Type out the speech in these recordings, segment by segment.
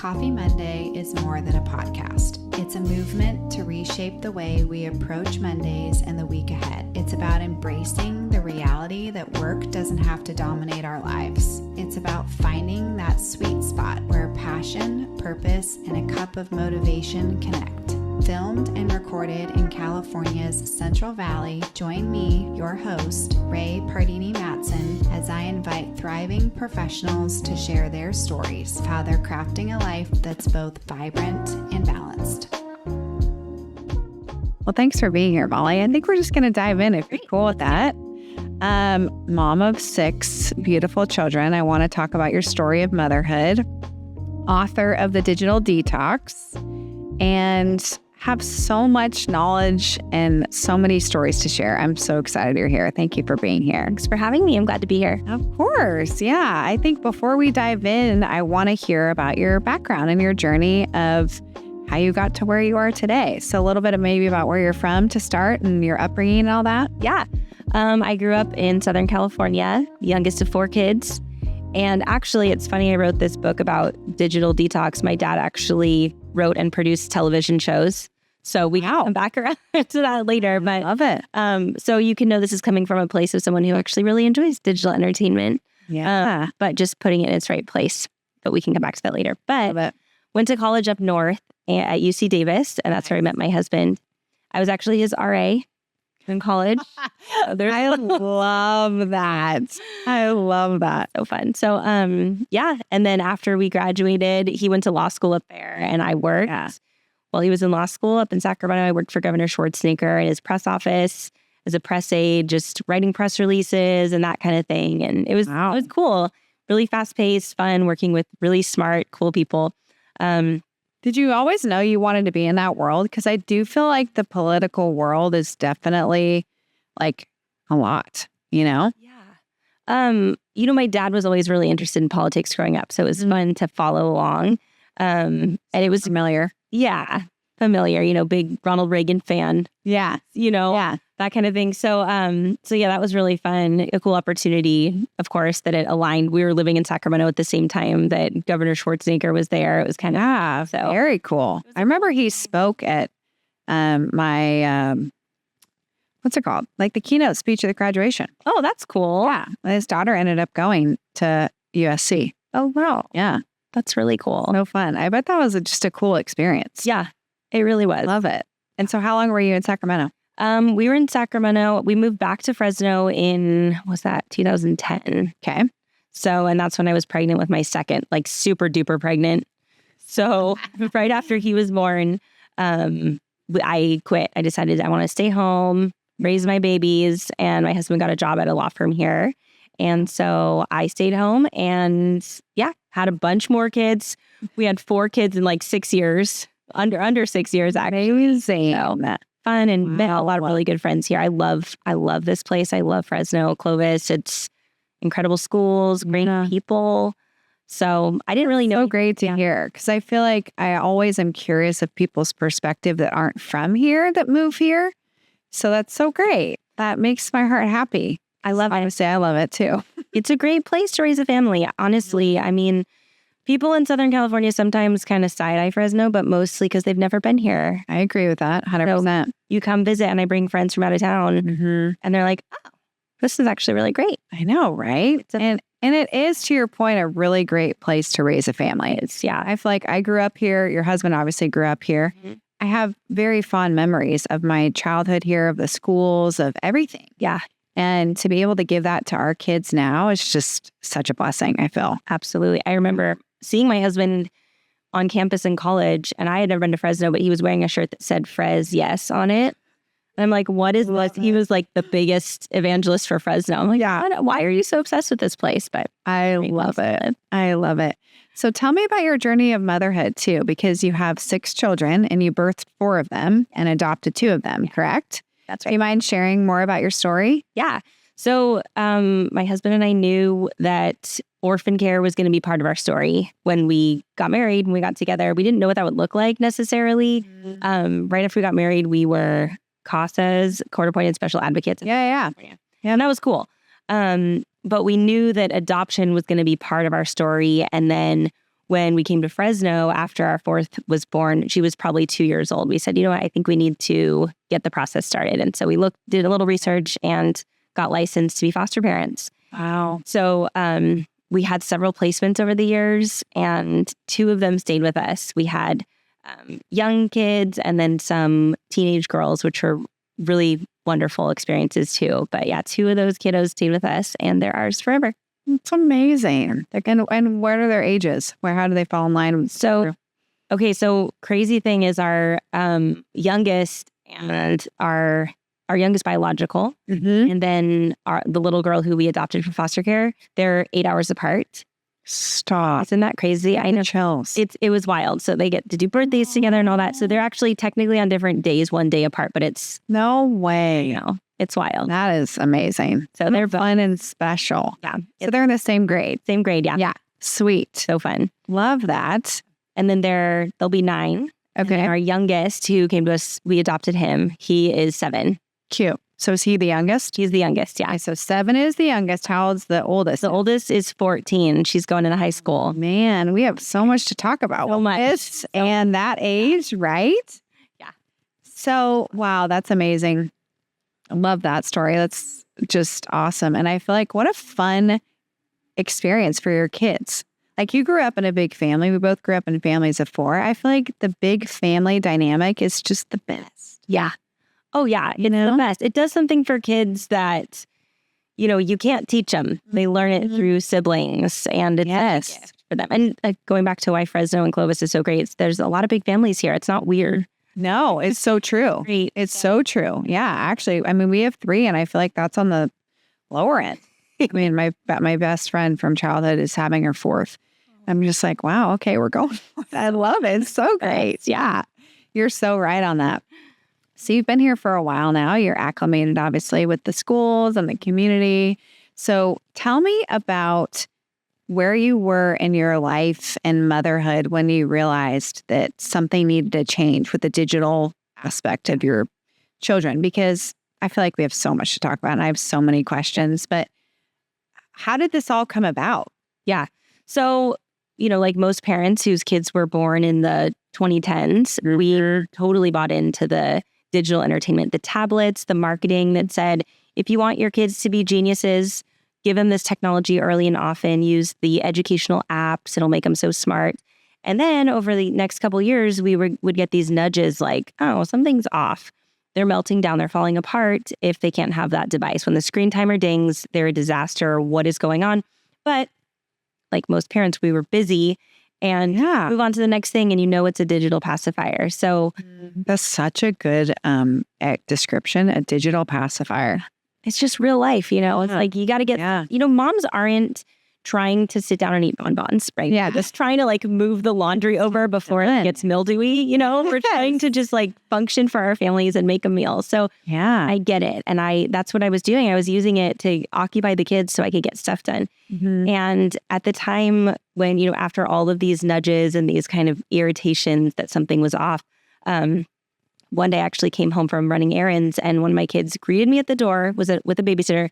Coffee Monday is more than a podcast. It's a movement to reshape the way we approach Mondays and the week ahead. It's about embracing the reality that work doesn't have to dominate our lives. It's about finding that sweet spot where passion, purpose, and a cup of motivation connect. Filmed and recorded in California's Central Valley, join me, your host, Ray Pardini-Matson, as I invite thriving professionals to share their stories of how they're crafting a life that's both vibrant and balanced. Well, thanks for being here, Molly. I think we're just going to dive in if you're cool with that. Mom of 6 beautiful children. I want to talk about your story of motherhood, author of The Digital Detox, and have so much knowledge and so many stories to share. I'm so excited you're here. Thank you for being here. Thanks for having me. I'm glad to be here. Of course. Yeah. I think before we dive in, I want to hear about your background and your journey of how you got to where you are today. So a little bit of maybe about where you're from to start and your upbringing and all that. Yeah. I grew up in Southern California, the youngest of 4 kids. And actually, it's funny, I wrote this book about digital detox. My dad actually wrote and produced television shows. So we can come back around to that later. But love it. So you can know this is coming from a place of someone who actually really enjoys digital entertainment. Yeah. But just putting it in its right place. But we can come back to that later. But went to college up north at UC Davis, and that's where I met my husband. I was actually his RA in college. I love that. I love that. So fun. So, yeah. And then after we graduated, he went to law school up there and I worked. Yeah. While he was in law school up in Sacramento, I worked for Governor Schwarzenegger in his press office as a press aide, just writing press releases and that kind of thing. And it was cool. Really fast paced, fun, working with really smart, cool people. Did you always know you wanted to be in that world? Because I do feel like the political world is definitely like a lot, you know? Yeah. My dad was always really interested in politics growing up. So it was fun to follow along. And it was familiar. Yeah. Familiar, big Ronald Reagan fan. Yeah. That kind of thing. So yeah, that was really fun. A cool opportunity, of course, that it aligned. We were living in Sacramento at the same time that Governor Schwarzenegger was there. It was kind of very cool. I remember he spoke at my what's it called? Like the keynote speech at the graduation. Oh, that's cool. Yeah. His daughter ended up going to USC. Oh, wow. Yeah. That's really cool. So fun. I bet that was just a cool experience. Yeah, it really was. Love it. And so how long were you in Sacramento? We were in Sacramento. We moved back to Fresno in, 2010? Okay. So, and that's when I was pregnant with my second, like super duper pregnant. So right after he was born, I quit. I decided I want to stay home, raise my babies, and my husband got a job at a law firm here. And so I stayed home and had a bunch more kids. We had 4 kids in like 6 years, under 6 years actually. Amazing. So fun and met a lot of really good friends here. I love this place. I love Fresno, Clovis. It's incredible schools, great people. So I didn't really know. So great to hear, because I feel like I always am curious of people's perspective that aren't from here that move here. So that's so great. That makes my heart happy. I love it too. It's a great place to raise a family. Honestly, I mean, people in Southern California sometimes kind of side-eye Fresno, but mostly because they've never been here. I agree with that, 100%. So you come visit and I bring friends from out of town and they're like, oh, this is actually really great. I know, right? And it is, to your point, a really great place to raise a family. I feel like I grew up here. Your husband obviously grew up here. Mm-hmm. I have very fond memories of my childhood here, of the schools, of everything. Yeah. And to be able to give that to our kids now is just such a blessing, I feel. Absolutely. I remember seeing my husband on campus in college, and I had never been to Fresno, but he was wearing a shirt that said Frez Yes on it. And I'm like, what is this? He was like the biggest evangelist for Fresno. I'm like, why are you so obsessed with this place? But I love it. I love it. So tell me about your journey of motherhood too, because you have 6 children and you birthed 4 of them and adopted 2 of them, correct? That's right. Do you mind sharing more about your story? Yeah. So my husband and I knew that orphan care was going to be part of our story when we got married, when we got together. We didn't know what that would look like necessarily. Right after we got married, we were CASAs, court-appointed special advocates. Yeah. And that was cool. But we knew that adoption was going to be part of our story. And then when we came to Fresno after our fourth was born, she was probably 2 years old. We said, you know what, I think we need to get the process started. And so we did a little research and got licensed to be foster parents. Wow. So we had several placements over the years, and 2 of them stayed with us. We had young kids and then some teenage girls, which were really wonderful experiences too. But yeah, 2 of those kiddos stayed with us, and they're ours forever. It's amazing. And what are their ages? How do they fall in line with? So crazy thing is our youngest and our youngest biological, and then the little girl who we adopted from foster care, they're 8 hours apart. Stop. Isn't that crazy? I know. Chills. It was wild. So they get to do birthdays together and all that. So they're actually technically on different days, 1 day apart, but it's no way. It's wild. That is amazing. So they're fun and special. Yeah. So they're in the same grade. Same grade. Yeah. Yeah. Sweet. So fun. Love that. And then they'll be 9. Okay. And our youngest who came to us, we adopted him. He is 7. Cute. So is he the youngest? He's the youngest. Yeah. So 7 is the youngest. How old's the oldest? The oldest is 14. She's going into high school. Man, we have so much to talk about. So much. And that age, right? Yeah. So, wow, that's amazing. I love that story. That's just awesome. And I feel like what a fun experience for your kids. Like, you grew up in a big family. We both grew up in families of 4. I feel like the big family dynamic is just the best. Yeah. Oh, yeah. It's the best. It does something for kids that, you can't teach them. They learn it through siblings, and it's a gift for them. And going back to why Fresno and Clovis is so great, there's a lot of big families here. It's not weird. No, it's so true. Great. It's so true. Yeah, actually, we have 3, and I feel like that's on the lower end. My best friend from childhood is having her 4th. I'm just like, wow, okay, we're going for it. I love it. It's so great. Yeah, you're so right on that. So you've been here for a while now. You're acclimated, obviously, with the schools and the community. So tell me about where you were in your life and motherhood when you realized that something needed to change with the digital aspect of your children, because I feel like we have so much to talk about and I have so many questions. But how did this all come about? Yeah. So, like most parents whose kids were born in the 2010s, we totally bought into the digital entertainment, the tablets, the marketing that said, if you want your kids to be geniuses, give them this technology early and often, use the educational apps, it'll make them so smart. And then over the next couple of years, we would get these nudges like, oh, something's off. They're melting down, they're falling apart if they can't have that device. When the screen timer dings, they're a disaster. What is going on? But like most parents, we were busy and move on to the next thing, and it's a digital pacifier. So that's such a good description, a digital pacifier. It's just real life, It's like you got to get, moms aren't trying to sit down and eat bonbons, right? Yeah. Just trying to move the laundry over before it gets mildewy, We're trying to just function for our families and make a meal. So yeah, I get it. And that's what I was doing. I was using it to occupy the kids so I could get stuff done. And at the time when, after all of these nudges and these kind of irritations that something was off, one day I actually came home from running errands, and one of my kids greeted me at the door, with a babysitter,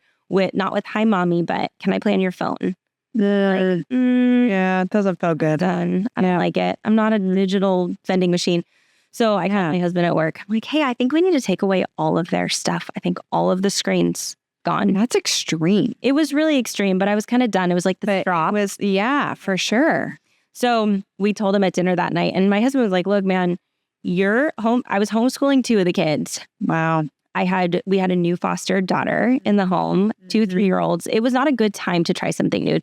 not with "Hi, mommy," but "Can I play on your phone?" Yeah, it doesn't feel good. Done. I don't like it. I'm not a digital vending machine. So I called my husband at work. I'm like, hey, I think we need to take away all of their stuff. I think all of the screens gone. That's extreme. It was really extreme, but I was kind of done. It was like the straw. Yeah, for sure. So we told him at dinner that night, and my husband was like, look, man, you're home. I was homeschooling 2 of the kids. Wow. We had a new foster daughter in the home, 2 3-year-olds. It was not a good time to try something new,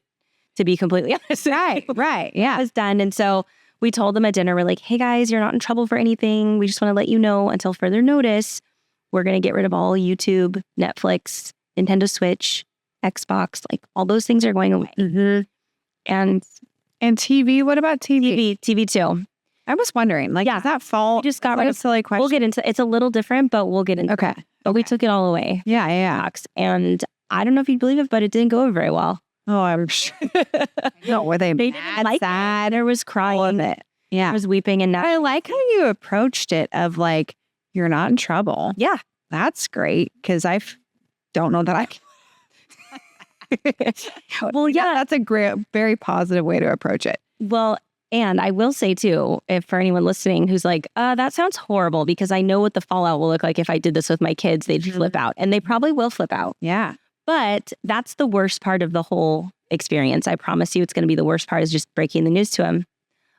to be completely honest. Right. Yeah. I was done. And so we told them at dinner, we're like, hey guys, you're not in trouble for anything. We just want to let you know until further notice, we're going to get rid of all YouTube, Netflix, Nintendo Switch, Xbox, all those things are going away. And TV, what about TV? TV too. I was wondering, does that fall? Just got rid of silly question. We'll get into it's a little different, but we'll get into okay. it. But we took it all away. Yeah. And I don't know if you'd believe it, but it didn't go over very well. Oh, I'm sure. No, were they didn't like sad? There was crying. All of it. Yeah. There was weeping. And I like how you approached it of you're not in trouble. Yeah. That's great, because I don't know that I can. Well, yeah. That's a great, very positive way to approach it. Well, And I will say too, if for anyone listening who's like, that sounds horrible because I know what the fallout will look like if I did this with my kids, they'd flip out. And they probably will flip out. Yeah. But that's the worst part of the whole experience. I promise you it's going to be the worst part is just breaking the news to them.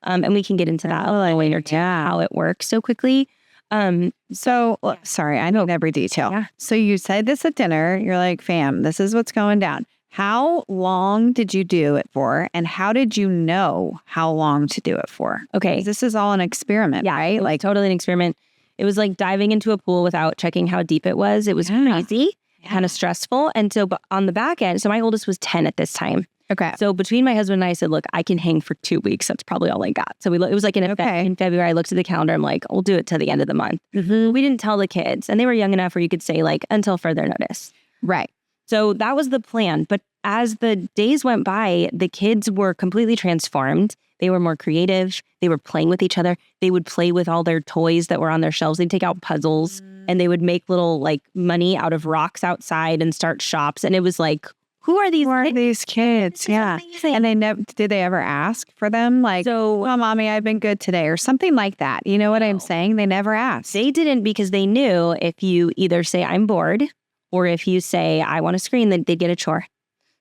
And we can get into that later too, how it works so quickly. Sorry, I know every detail. Yeah. So you said this at dinner. You're like, fam, this is what's going down. How long did you do it for? And how did you know how long to do it for? Okay. 'Cause this is all an experiment, right? Like totally an experiment. It was like diving into a pool without checking how deep it was. It was crazy, kind of stressful. And so on the back end, so my oldest was 10 at this time. Okay. So between my husband and I said, look, I can hang for 2 weeks. That's probably all I got. So it was like in February, I looked at the calendar. I'm like, we'll do it till the end of the month. We didn't tell the kids. And they were young enough where you could say like, until further notice. Right. So that was the plan. But as the days went by, the kids were completely transformed. They were more creative. They were playing with each other. They would play with all their toys that were on their shelves. They'd take out puzzles and they would make little like money out of rocks outside and start shops. And it was like, who are these kids? Yeah. And did they ever ask for them? Like, well, mommy, I've been good today or something like that. You know what I'm saying? They never asked. They didn't because they knew if you either say I'm bored or if you say I want a screen, then they'd get a chore.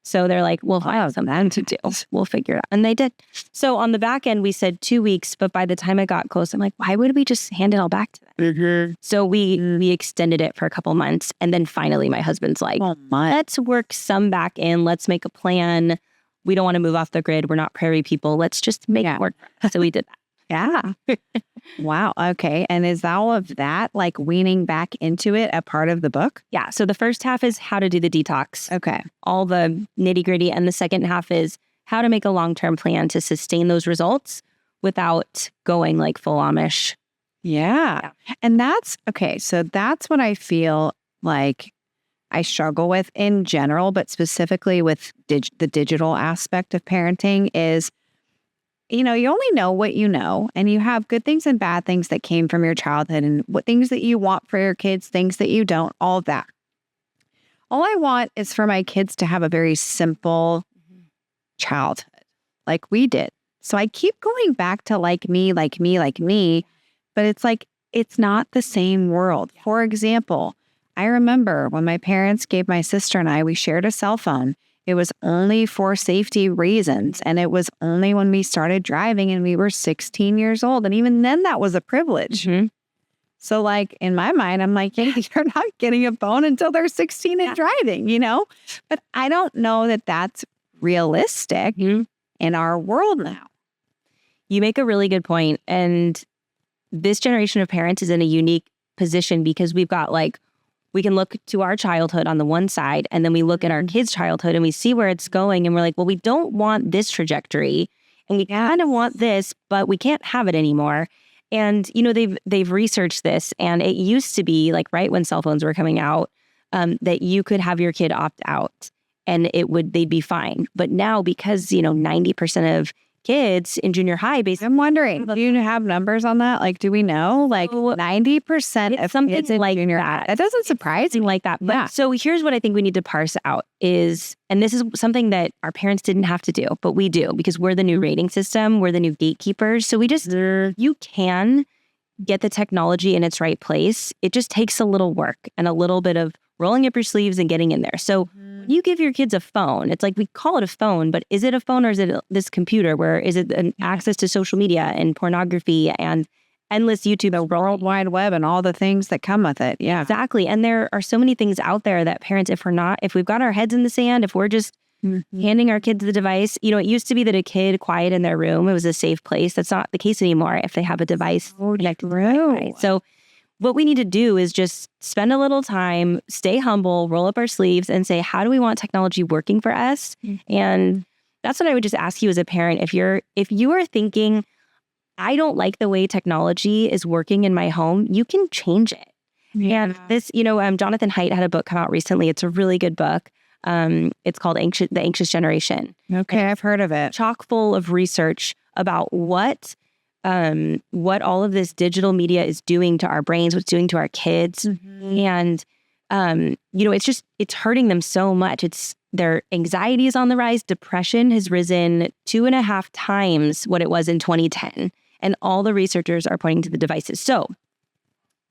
So they're like, well, I have something to do. We'll figure it out. And they did. So on the back end, we said 2 weeks. But by the time it got close, I'm like, why would we just hand it all back to them? So we extended it for a couple months. And then finally, my husband's like, let's work some back in. Let's make a plan. We don't want to move off the grid. We're not prairie people. Let's just make it work. So we did that. Yeah. Wow. Okay. And is all of that like weaning back into it a part of the book? Yeah. So the first half is how to do the detox. Okay. All the nitty gritty. And the second half is how to make a long-term plan to sustain those results without going like full Amish. Yeah. And that's okay. So that's what I feel like I struggle with in general, but specifically with the digital aspect of parenting is, you know, you only know what you know, and you have good things and bad things that came from your childhood and what things that you want for your kids, things that you don't, all of that. All I want is for my kids to have a very simple childhood like we did. So I keep going back to like me, but it's like, it's not the same world. For example, I remember when my parents gave my sister and I, we shared a cell phone. It was only for safety reasons. And it was only when we started driving and we were 16 years old. And even then that was a privilege. So like in my mind, I'm like, yeah, you're not getting a phone until they're 16 and driving, you know? But I don't know that that's realistic in our world now. You make a really good point. And this generation of parents is in a unique position because we've got like, we can look to our childhood on the one side, and then we look at our kids' childhood and we see where it's going. And we're like, well, we don't want this trajectory and we kind of want this, but we can't have it anymore. And, you know, they've researched this, and it used to be like right when cell phones were coming out, that you could have your kid opt out and they'd be fine. But now because, you know, 90% of kids in junior high basically. I'm wondering, do you have numbers on that? Like, do we know? Like 90% of something kids in like junior high. That doesn't surprise me. Like that. But so here's what I think we need to parse out is, and this is something that our parents didn't have to do, but we do because we're the new rating system. We're the new gatekeepers. So we just, you can get the technology in its right place. It just takes a little work and a little bit of rolling up your sleeves and getting in there. So when you give your kids a phone, it's like we call it a phone, but is it a phone or is it this computer where is it an access to social media and pornography and endless YouTube, the World Wide Web and all the things that come with it? Yeah, exactly. And there are so many things out there that parents, if we've got our heads in the sand, if we're just handing our kids the device, you know, it used to be that a kid quiet in their room, it was a safe place. That's not the case anymore if they have a device connected to Wi-Fi. So what we need to do is just spend a little time, stay humble, roll up our sleeves and say, how do we want technology working for us? And that's what I would just ask you as a parent. If you are thinking, I don't like the way technology is working in my home, you can change it. And this, you know, Jonathan Haidt had a book come out recently. It's a really good book. It's called The Anxious Generation. Okay, I've heard of it. Chock full of research about what all of this digital media is doing to our brains, what's doing to our kids. And, you know, it's hurting them so much. Their anxiety is on the rise. Depression has risen 2.5 times what it was in 2010. And all the researchers are pointing to the devices. So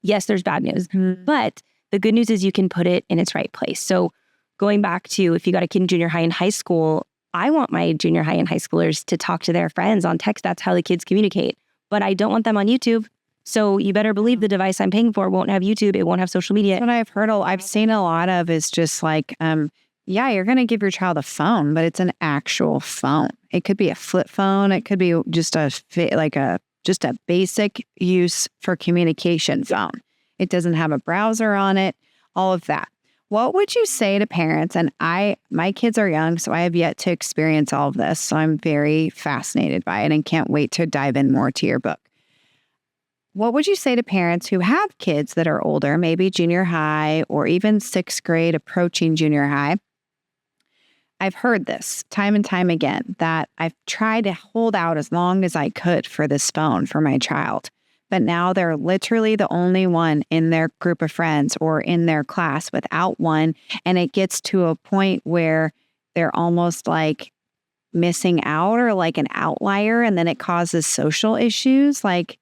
yes, there's bad news, but the good news is you can put it in its right place. So going back to if you got a kid in junior high and high school, I want my junior high and high schoolers to talk to their friends on text. That's how the kids communicate. But I don't want them on YouTube. So you better believe the device I'm paying for won't have YouTube. It won't have social media. What I've seen a lot of is just like, yeah, you're going to give your child a phone, but it's an actual phone. It could be a flip phone. It could be just a basic use for communication phone. It doesn't have a browser on it, all of that. What would you say to parents? And my kids are young, so I have yet to experience all of this. So I'm very fascinated by it and can't wait to dive in more to your book. What would you say to parents who have kids that are older, maybe junior high or even 6th grade approaching junior high? I've heard this time and time again that I've tried to hold out as long as I could for this phone for my child. But now they're literally the only one in their group of friends or in their class without one. And it gets to a point where they're almost like missing out or like an outlier. And then it causes social issues. Like,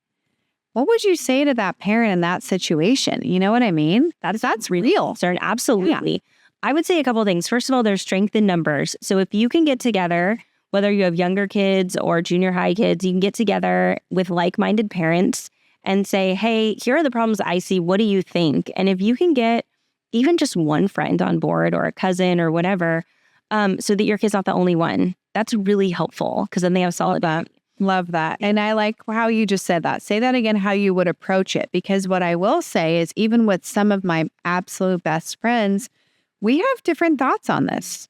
what would you say to that parent in that situation? You know what I mean? That's real. Concern. Absolutely. Yeah. I would say a couple of things. First of all, there's strength in numbers. So if you can get together, whether you have younger kids or junior high kids, you can get together with like-minded parents and say, hey, here are the problems I see. What do you think? And if you can get even just one friend on board or a cousin or whatever, so that your kid's not the only one, that's really helpful because then they have solid. Love that. And I like how you just said that. Say that again, how you would approach it. Because what I will say is even with some of my absolute best friends, we have different thoughts on this.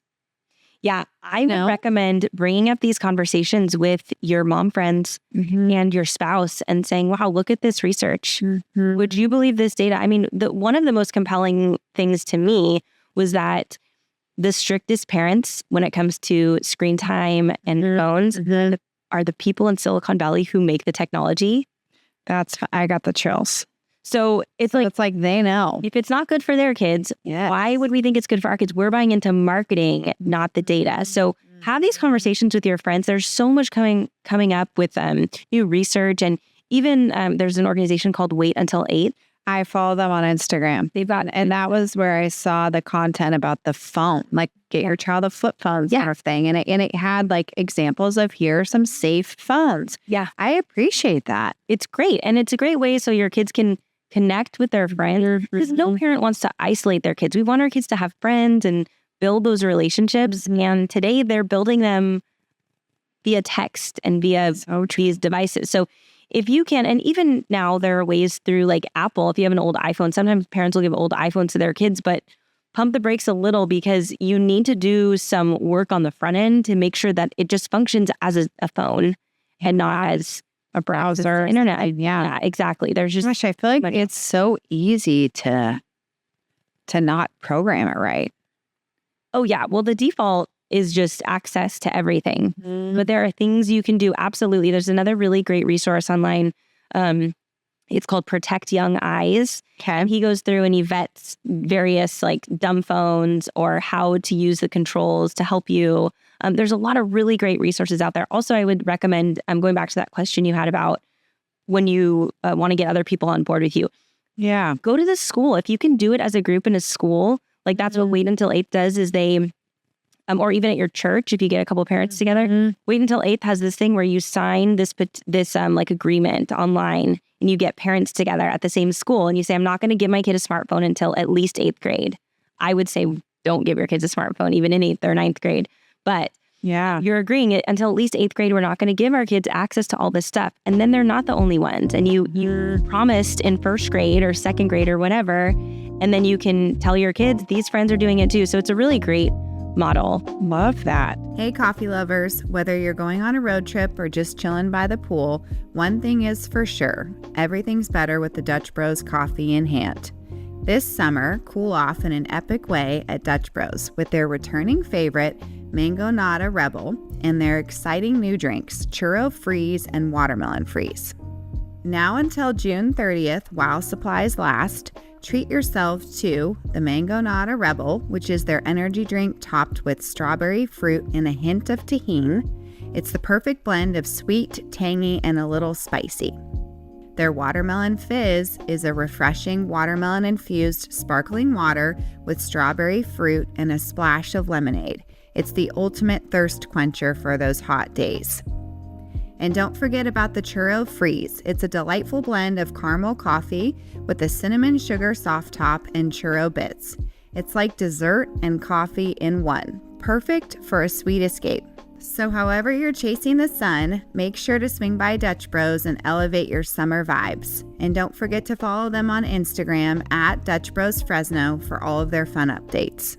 Yeah, I would recommend bringing up these conversations with your mom friends and your spouse and saying, wow, look at this research. Would you believe this data? I mean, one of the most compelling things to me was that the strictest parents when it comes to screen time and phones are the people in Silicon Valley who make the technology. I got the chills. So it's like they know. If it's not good for their kids, why would we think it's good for our kids? We're buying into marketing, not the data. So have these conversations with your friends. There's so much coming up with new research. And even there's an organization called Wait Until 8. I follow them on Instagram. And that was where I saw the content about the phone, like get your child a flip phone sort of thing. And it had like examples of here are some safe phones. Yeah. I appreciate that. It's great. And it's a great way so your kids can connect with their friends because no parent wants to isolate their kids. We want our kids to have friends and build those relationships. And today they're building them via text and via these devices. So if you can, and even now there are ways through like Apple, if you have an old iPhone, sometimes parents will give old iPhones to their kids, but pump the brakes a little because you need to do some work on the front end to make sure that it just functions as a phone and not as a browser, internet. Yeah, exactly. There's just, I feel like it's so easy to not program it right. Oh yeah. Well, the default is just access to everything. But there are things you can do. Absolutely. There's another really great resource online. It's called Protect Young Eyes. Okay. He goes through and he vets various like dumb phones or how to use the controls to help you. There's a lot of really great resources out there. Also, I would recommend, going back to that question you had about when you want to get other people on board with you. Yeah. Go to the school. If you can do it as a group in a school, like that's what Wait Until 8 does is they, or even at your church, if you get a couple of parents together, Wait Until 8th has this thing where you sign this like agreement online and you get parents together at the same school and you say, I'm not going to give my kid a smartphone until at least 8th grade. I would say don't give your kids a smartphone even in 8th or 9th grade. But you're agreeing it until at least 8th grade, we're not going to give our kids access to all this stuff. And then they're not the only ones. And you promised in 1st grade or 2nd grade or whatever. And then you can tell your kids, these friends are doing it too. So it's a really great model. Love that. Hey, coffee lovers, whether you're going on a road trip or just chilling by the pool, one thing is for sure, everything's better with the Dutch Bros coffee in hand. This summer, cool off in an epic way at Dutch Bros with their returning favorite, Mango Nada Rebel, and their exciting new drinks, Churro Freeze and Watermelon Freeze. Now until June 30th, while supplies last, Treat yourself to the Mango Nada Rebel, which is their energy drink topped with strawberry fruit and a hint of tahini. It's the perfect blend of sweet, tangy, and a little spicy. Their Watermelon Fizz is a refreshing watermelon-infused sparkling water with strawberry fruit and a splash of lemonade. It's the ultimate thirst quencher for those hot days. And don't forget about the Churro Freeze. It's a delightful blend of caramel coffee with a cinnamon sugar soft top and churro bits. It's like dessert and coffee in one. Perfect for a sweet escape. So however you're chasing the sun, make sure to swing by Dutch Bros and elevate your summer vibes. And don't forget to follow them on Instagram at Dutch Bros Fresno for all of their fun updates.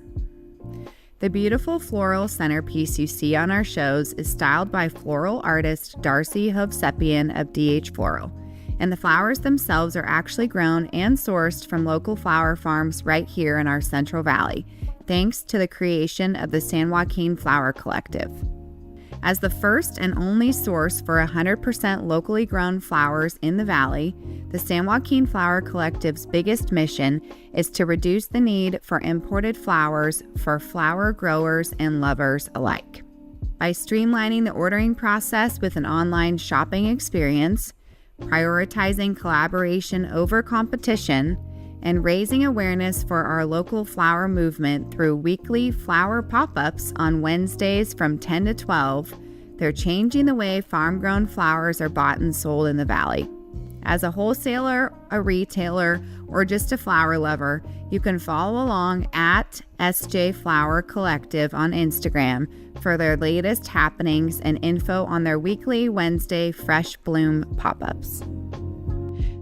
The beautiful floral centerpiece you see on our shows is styled by floral artist Darcy Hovsepian of DH Floral, and the flowers themselves are actually grown and sourced from local flower farms right here in our Central Valley, thanks to the creation of the San Joaquin Flower Collective. As the first and only source for 100% locally grown flowers in the valley, the San Joaquin Flower Collective's biggest mission is to reduce the need for imported flowers for flower growers and lovers alike. By streamlining the ordering process with an online shopping experience, prioritizing collaboration over competition, and raising awareness for our local flower movement through weekly flower pop-ups on Wednesdays from 10 to 12, they're changing the way farm-grown flowers are bought and sold in the valley. As a wholesaler, a retailer, or just a flower lover, you can follow along at SJ Flower Collective on Instagram for their latest happenings and info on their weekly Wednesday Fresh Bloom pop-ups.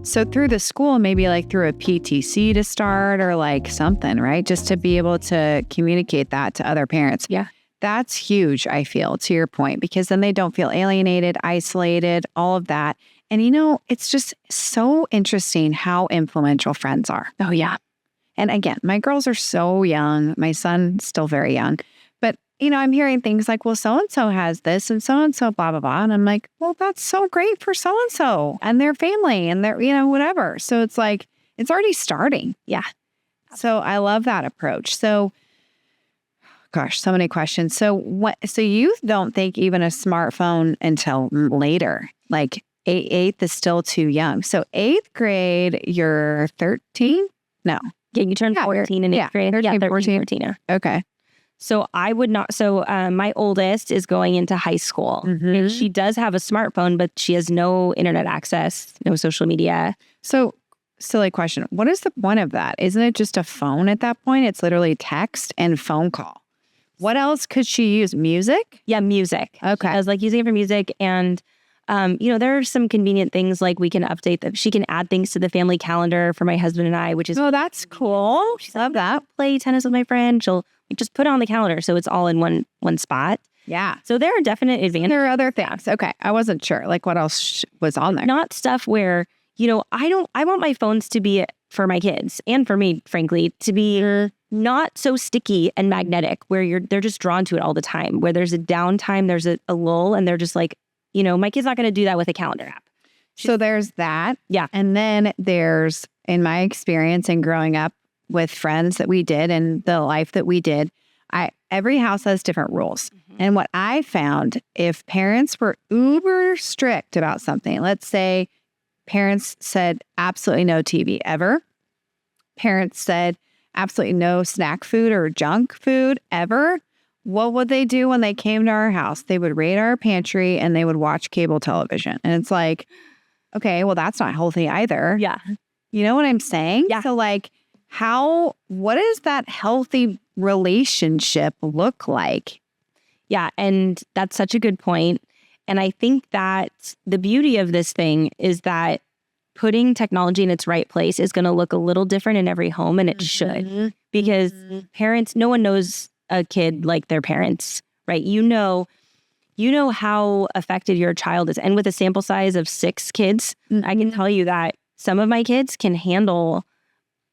So through the school, maybe like through a PTC to start or like something, right? Just to be able to communicate that to other parents. Yeah. That's huge, I feel, to your point, because then they don't feel alienated, isolated, all of that. And you know, it's just so interesting how influential friends are. Oh, yeah. And again, my girls are so young. My son's still very young. But, you know, I'm hearing things like, well, so-and-so has this and so-and-so, blah, blah, blah. And I'm like, well, that's so great for so-and-so and their family and their, you know, whatever. So it's like, it's already starting. Yeah. So I love that approach. So, gosh, so many questions. So you don't think even a smartphone until later, like eighth is still too young. So 8th grade, you're 13? No. Yeah, you turned 14 in 8th grade. 13, 14. 14. Yeah. Okay. So I would not. So my oldest is going into high school. Mm-hmm. And she does have a smartphone, but she has no internet access, no social media. So silly question. What is the point of that? Isn't it just a phone at that point? It's literally text and phone call. What else could she use? Music? Yeah, music. Okay. I was like using it for music. And, you know, there are some convenient things like we can update them. She can add things to the family calendar for my husband and I, which is. Oh, that's cool. She's love that. Play tennis with my friend. She'll just put it on the calendar. So it's all in one spot. Yeah. So there are definite advantages. There are other things. Okay. I wasn't sure. Like what else was on there? Not stuff where, you know, I want my phones to be for my kids and for me, frankly, to be not so sticky and magnetic where they're just drawn to it all the time, where there's a downtime, there's a lull, and they're just like, you know, my kid's not going to do that with a calendar app. So there's that. Yeah. And then there's, in my experience and growing up with friends that we did and the life that we did, every house has different rules. Mm-hmm. And what I found, if parents were uber strict about something, let's say parents said absolutely no TV ever. Parents said absolutely no snack food or junk food ever. What would they do when they came to our house? They would raid our pantry and they would watch cable television. And it's like, okay, well, that's not healthy either. Yeah. You know what I'm saying? Yeah. So like, what does that healthy relationship look like? Yeah. And that's such a good point. And I think that the beauty of this thing is that putting technology in its right place is going to look a little different in every home, and it should, because parents, no one knows a kid like their parents, right? You know how affected your child is. And with a sample size of 6 kids, I can tell you that some of my kids can handle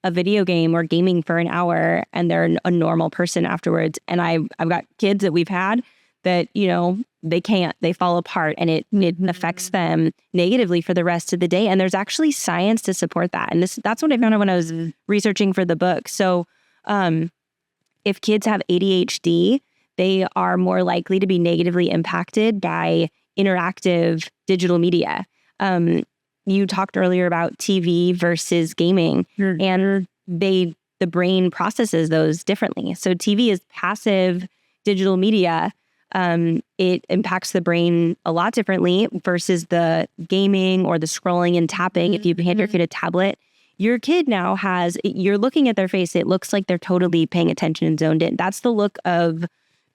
a video game or gaming for an hour and they're a normal person afterwards. And I've got kids that we've had that, they fall apart and it affects them negatively for the rest of the day. And there's actually science to support that. And that's what I found out when I was researching for the book. So if kids have ADHD, they are more likely to be negatively impacted by interactive digital media. You talked earlier about TV versus gaming, and the brain processes those differently. So TV is passive digital media. It impacts the brain a lot differently versus the gaming or the scrolling and tapping. If you hand your kid a tablet, your kid now you're looking at their face. It looks like they're totally paying attention and zoned in. That's the look of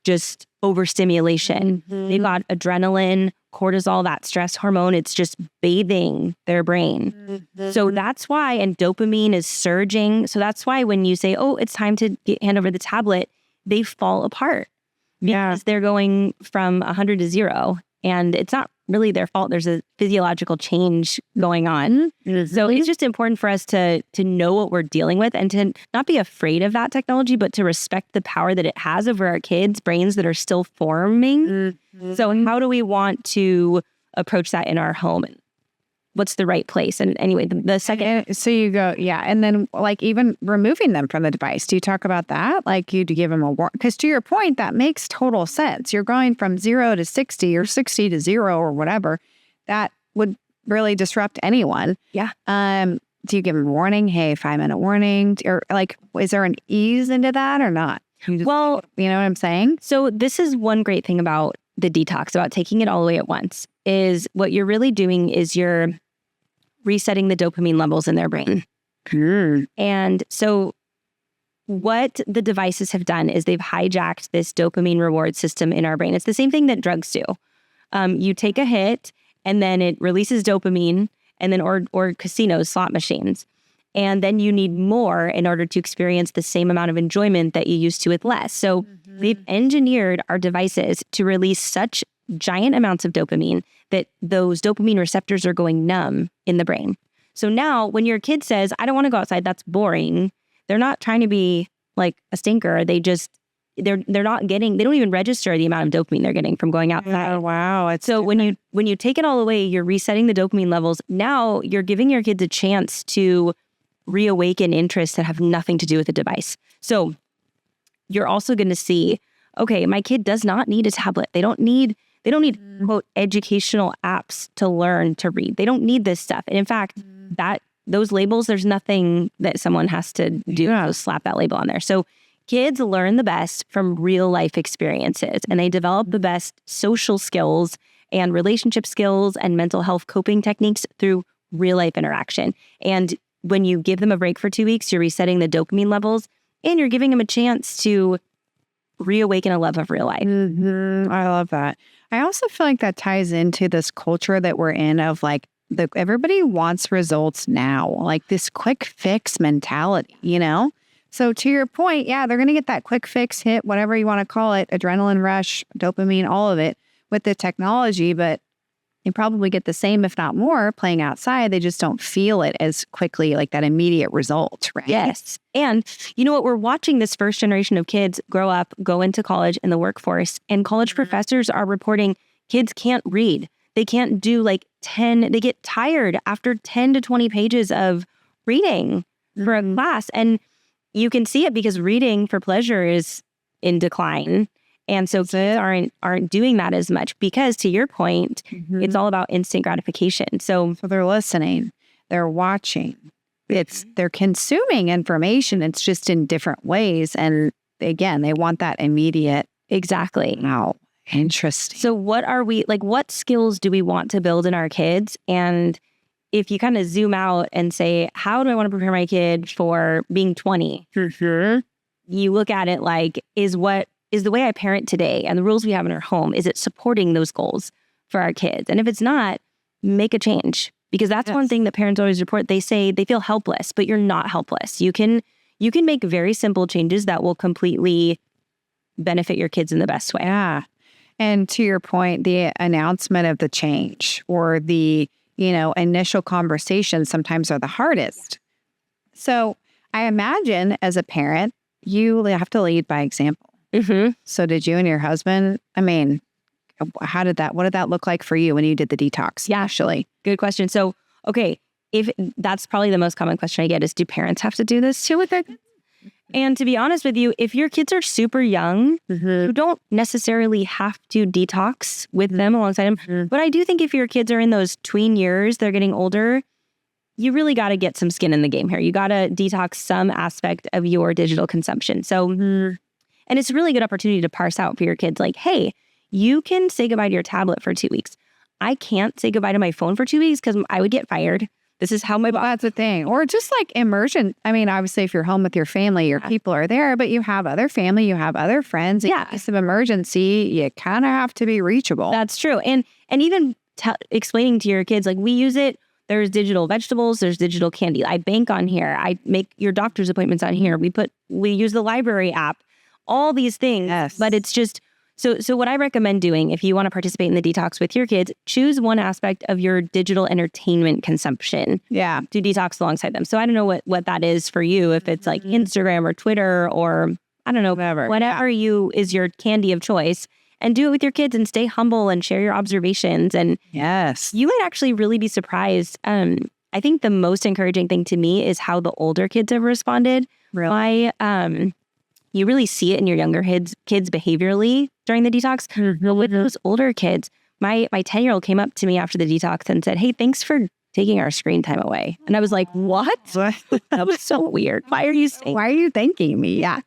just overstimulation. They've got adrenaline, cortisol, that stress hormone. It's just bathing their brain. So that's why, and dopamine is surging. So that's why when you say, oh, it's time to hand over the tablet, they fall apart because they're going from 100 to 0. And it's not really their fault. There's a physiological change going on. So it's just important for us to know what we're dealing with and to not be afraid of that technology, but to respect the power that it has over our kids' brains that are still forming. So how do we want to approach that in our home? What's the right place? And anyway, the second... So you go, and then like even removing them from the device. Do you talk about that? Like you give them a warning? Because to your point, that makes total sense. You're going from 0 to 60 or 60 to 0 or whatever. That would really disrupt anyone. Yeah. Do you give them a warning? Hey, 5-minute warning? Or like, is there an ease into that or not? Well, you know what I'm saying? So this is one great thing about the detox, about taking it all the way at once, is what you're really doing is you're resetting the dopamine levels in their brain. And so what the devices have done is they've hijacked this dopamine reward system in our brain. It's the same thing that drugs do. You take a hit and then it releases dopamine, and then or casinos, slot machines. And then you need more in order to experience the same amount of enjoyment that you used to with less. So they've engineered our devices to release such giant amounts of dopamine that those dopamine receptors are going numb in the brain. So now when your kid says, I don't want to go outside, that's boring, they're not trying to be like a stinker. They're not getting, they don't even register the amount of dopamine they're getting from going outside. Oh, wow. So when you take it all away, you're resetting the dopamine levels. Now you're giving your kids a chance to reawaken interests that have nothing to do with the device. So you're also going to see, okay, my kid does not need a tablet. They don't need quote educational apps to learn to read. They don't need this stuff. And in fact, those labels, there's nothing that someone has to do to slap that label on there. So kids learn the best from real life experiences, and they develop the best social skills and relationship skills and mental health coping techniques through real life interaction. And when you give them a break for 2 weeks, you're resetting the dopamine levels and you're giving them a chance to reawaken a love of real life. I love that. I also feel like that ties into this culture that we're in of like, everybody wants results now, like this quick fix mentality, So to your point, they're going to get that quick fix hit, whatever you want to call it, adrenaline rush, dopamine, all of it with the technology, but they probably get the same, if not more, playing outside. They just don't feel it as quickly, like that immediate result, right? Yes. And you know what? We're watching this first generation of kids grow up, go into college and the workforce, and college professors are reporting kids can't read. They can't do they get tired after 10 to 20 pages of reading for a class. And you can see it because reading for pleasure is in decline. And so kids aren't doing that as much because, to your point, it's all about instant gratification. So they're listening, they're watching, they're consuming information. It's just in different ways. And again, they want that immediate. Exactly. Wow. Interesting. So what skills do we want to build in our kids? And if you kind of zoom out and say, how do I want to prepare my kid for being 20? You look at it like, is the way I parent today and the rules we have in our home, is it supporting those goals for our kids? And if it's not, make a change. Because that's one thing that parents always report. They say they feel helpless, but you're not helpless. You can make very simple changes that will completely benefit your kids in the best way. Yeah. And to your point, the announcement of the change or the, initial conversations sometimes are the hardest. So I imagine as a parent, you have to lead by example. Mm-hmm. So did you and your husband? I mean, what did that look like for you when you did the detox? Yeah. Actually. Good question. So, okay, if that's probably the most common question I get is, do parents have to do this too with their kids? And to be honest with you, if your kids are super young, you don't necessarily have to detox with them alongside them. But I do think if your kids are in those tween years, they're getting older, you really got to get some skin in the game here. You got to detox some aspect of your digital consumption. So, and it's a really good opportunity to parse out for your kids, like, hey, you can say goodbye to your tablet for 2 weeks. I can't say goodbye to my phone for 2 weeks because I would get fired. This is how my boss. That's the thing. Or just like immersion. I mean, obviously, if you're home with your family, your people are there, but you have other family, you have other friends. In case of emergency, you kind of have to be reachable. That's true. And even explaining to your kids, like, we use it. There's digital vegetables. There's digital candy. I bank on here. I make your doctor's appointments on here. We use the library app. All these things. Yes. But it's just. So what I recommend doing, if you want to participate in the detox with your kids, choose one aspect of your digital entertainment consumption to detox alongside them. So I don't know what that is for you, if it's like Instagram or Twitter or I don't know, whatever is your candy of choice, and do it with your kids and stay humble and share your observations. And you might actually really be surprised. I think the most encouraging thing to me is how the older kids have responded. Really? You really see it in your younger kids behaviorally during the detox. With those older kids, my 10-year-old came up to me after the detox and said, hey, thanks for taking our screen time away. And I was like, what? That was so weird. Why are you thanking me? Yeah.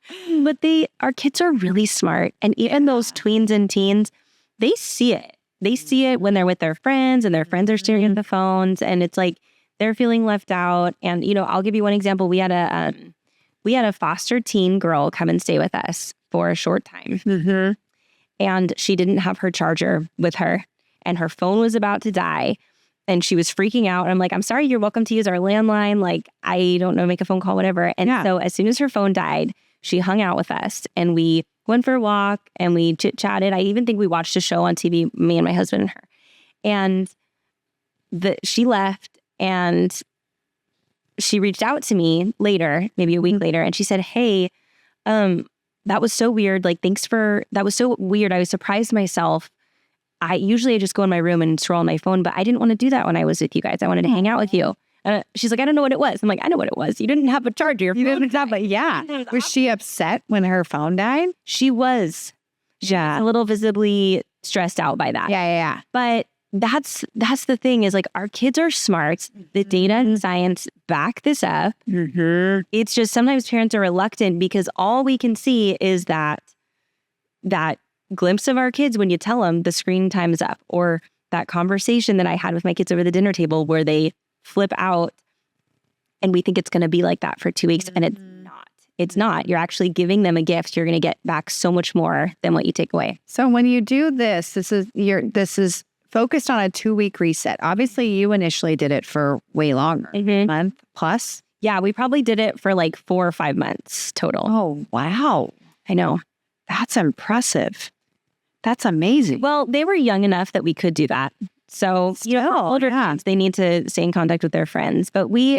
But our kids are really smart. And even those tweens and teens, they see it. They see it when they're with their friends and their friends are staring at the phones. And it's like they're feeling left out. And, I'll give you one example. We had a foster teen girl come and stay with us for a short time. And she didn't have her charger with her. And her phone was about to die. And she was freaking out. I'm like, I'm sorry, you're welcome to use our landline. Like, I don't know, make a phone call, whatever. And so as soon as her phone died, she hung out with us. And we went for a walk and we chit-chatted. I even think we watched a show on TV, me and my husband and her. And she left and she reached out to me later, maybe a week later, and she said, hey, that was so weird. Like, that was so weird. I was surprised myself. I just go in my room and scroll on my phone, but I didn't want to do that when I was with you guys. I wanted to hang out with you. She's like, I don't know what it was. I'm like, I know what it was. You didn't have a charger. You didn't have Was she upset when her phone died? She was. Yeah. A little visibly stressed out by that. Yeah. But that's the thing is, like, our kids are smart. The data and science back this up. It's just sometimes parents are reluctant because all we can see is that glimpse of our kids when you tell them the screen time is up, or that conversation that I had with my kids over the dinner table where they flip out, and we think it's going to be like that for 2 weeks, and it's not. It's not. You're actually giving them a gift. You're going to get back so much more than what you take away. So when you do this is focused on a 2-week reset. Obviously, you initially did it for way longer, month plus. Yeah, we probably did it for like 4 or 5 months total. Oh, wow. I know. That's impressive. That's amazing. Well, they were young enough that we could do that. So, older kids, they need to stay in contact with their friends. But we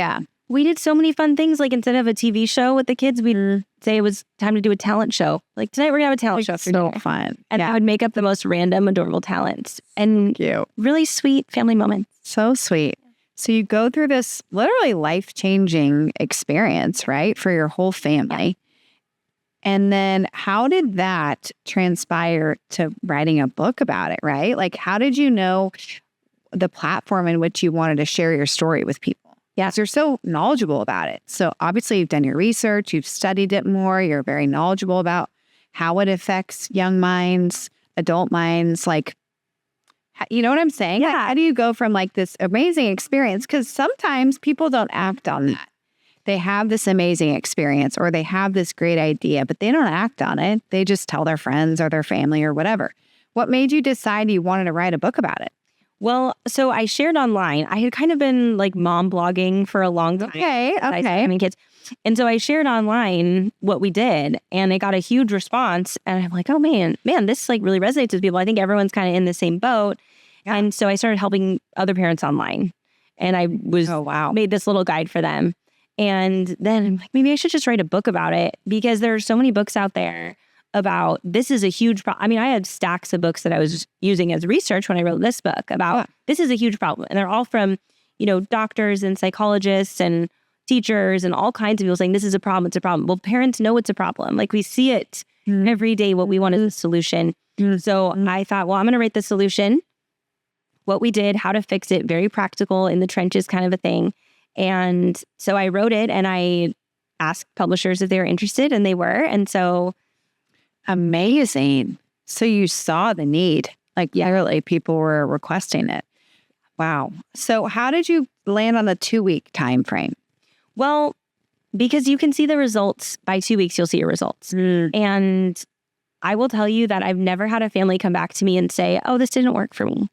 did so many fun things. Like, instead of a TV show with the kids, we'd say it was time to do a talent show. Like, tonight we're going to have a talent show. So fun. And I would make up the most random, adorable talents. And really sweet family moments. So sweet. So you go through this literally life-changing experience, right? For your whole family. And then how did that transpire to writing a book about it, right? Like, how did you know the platform in which you wanted to share your story with people? Yes, you're so knowledgeable about it. So obviously you've done your research, you've studied it more, you're very knowledgeable about how it affects young minds, adult minds. Like, you know what I'm saying? Yeah. Like, how do you go from like this amazing experience? Because sometimes people don't act on that. They have this amazing experience or they have this great idea, but they don't act on it. They just tell their friends or their family or whatever. What made you decide you wanted to write a book about it? Well, so I shared online. I had kind of been like mom blogging for a long time. Okay. I mean, kids. And so I shared online what we did, and it got a huge response. And I'm like, oh man, this like really resonates with people. I think everyone's kind of in the same boat. Yeah. And so I started helping other parents online, and I was made this little guide for them. And then I'm like, maybe I should just write a book about it, because there are so many books out there about this is a huge problem. I mean, I had stacks of books that I was using as research when I wrote this book about this is a huge problem. And they're all from, doctors and psychologists and teachers and all kinds of people saying this is a problem, it's a problem. Well, parents know it's a problem. Like we see it every day. What we want is a solution. So I thought, well, I'm going to write the solution, what we did, how to fix it, very practical in the trenches kind of a thing. And so I wrote it and I asked publishers if they were interested, and they were. And so amazing. So you saw the need, like literally people were requesting it. Wow. So how did you land on the 2-week time frame? Well, because you can see the results by 2 weeks, you'll see your results. And I will tell you that I've never had a family come back to me and say, oh, this didn't work for me.